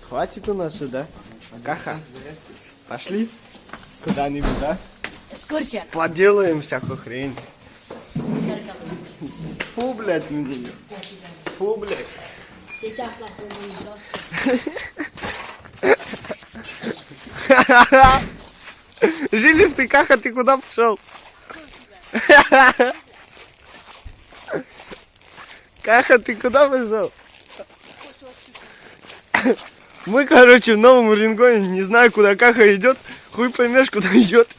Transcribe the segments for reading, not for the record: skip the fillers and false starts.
Хватит у нас же, да? Каха, пошли куда-нибудь, да? Экскурсия. Поделаем всякую хрень. Фу, блядь, на нее. Фу, блядь. Сейчас нахуй не Жилистый, Каха, ты куда пошел? Каха, ты куда пошел? Мы, короче, в Новом Уренгоне, не знаю, куда Каха идет. Хуй поймешь, куда идет.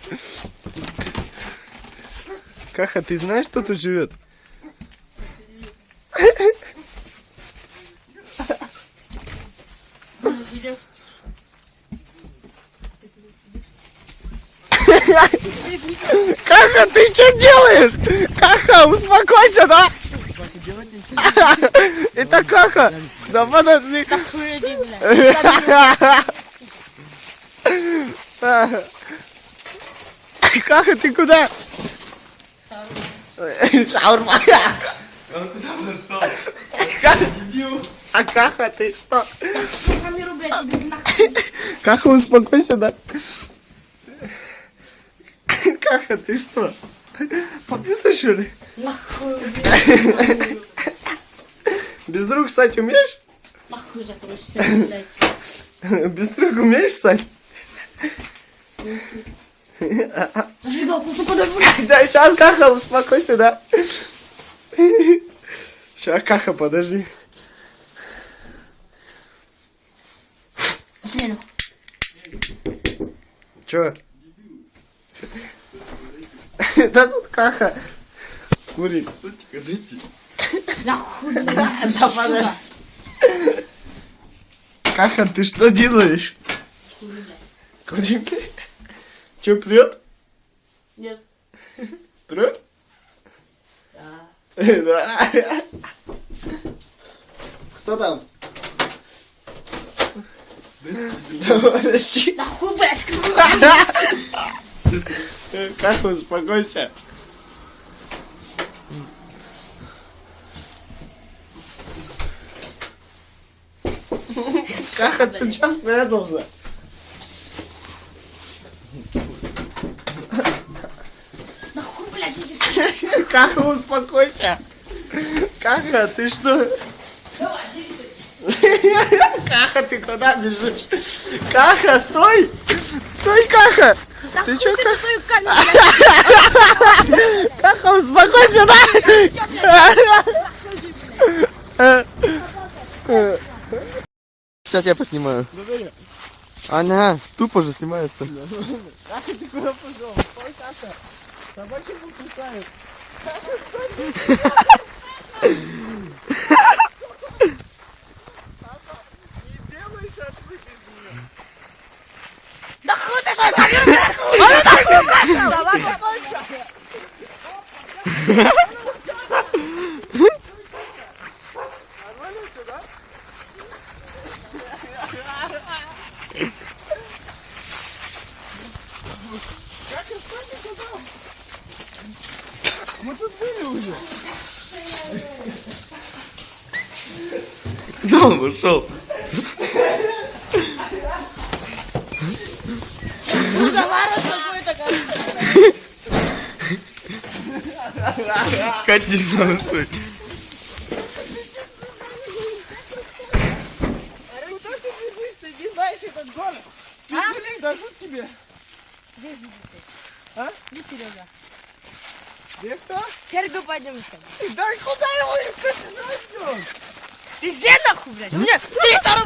Каха, ты знаешь, кто тут живет? Каха, ты что делаешь? Каха, успокойся, да? Это Каха. Да подожди. Каха, ты куда? Шаурма. Он куда пошел? А Каха, ты что? Каха, успокойся, да? Каха, ты что? Пописай, что ли? Без рук ссать умеешь? Нахуй закройся, блядь. Без рук умеешь ссать? Зажигалку западай, блядь. Да, сейчас, Каха, успокойся, да? Сейчас, Каха, подожди. Чё? Да тут Каха курит. Сучка, дайте. Нахуй, блядь. Да подожди. Каха, ты что делаешь? Курим. Чё, прет? Нет. Прет? Да. Да. Кто там? Да подожди. Нахуй, блядь. Каха, успокойся. Каха, ты чё спрятался? Нахуй, блядь, иди. Каха, успокойся. Каха, ты что? Давай, сиди. Каха, ты куда бежишь? Каха, стой! Стой, Каха! Нахуй чё, ты на свою камеру, блядь. Каха, успокойся, да? Сейчас я поснимаю. Ага, тупо же снимается. Каха, ты куда пошел? Стой, Каха. Собаки покусают. Не делай шашлык из нее. Нахуй ты свою камеру, блядь. Давай, покойся. Нормально все, да? Как и кстати, куда? Мы тут были уже. Да, он ушел. Разговаривать какой-то, короче. Катя, не стой. Куда ты бежишь? Ты не знаешь этот город. Пистолет дадут тебе. Где Серега? А? Где Серега? Где кто? Серегу пойдем с тобой. Да куда его искать? Ты знаешь, где он? Везде нахуй, блядь. У меня 300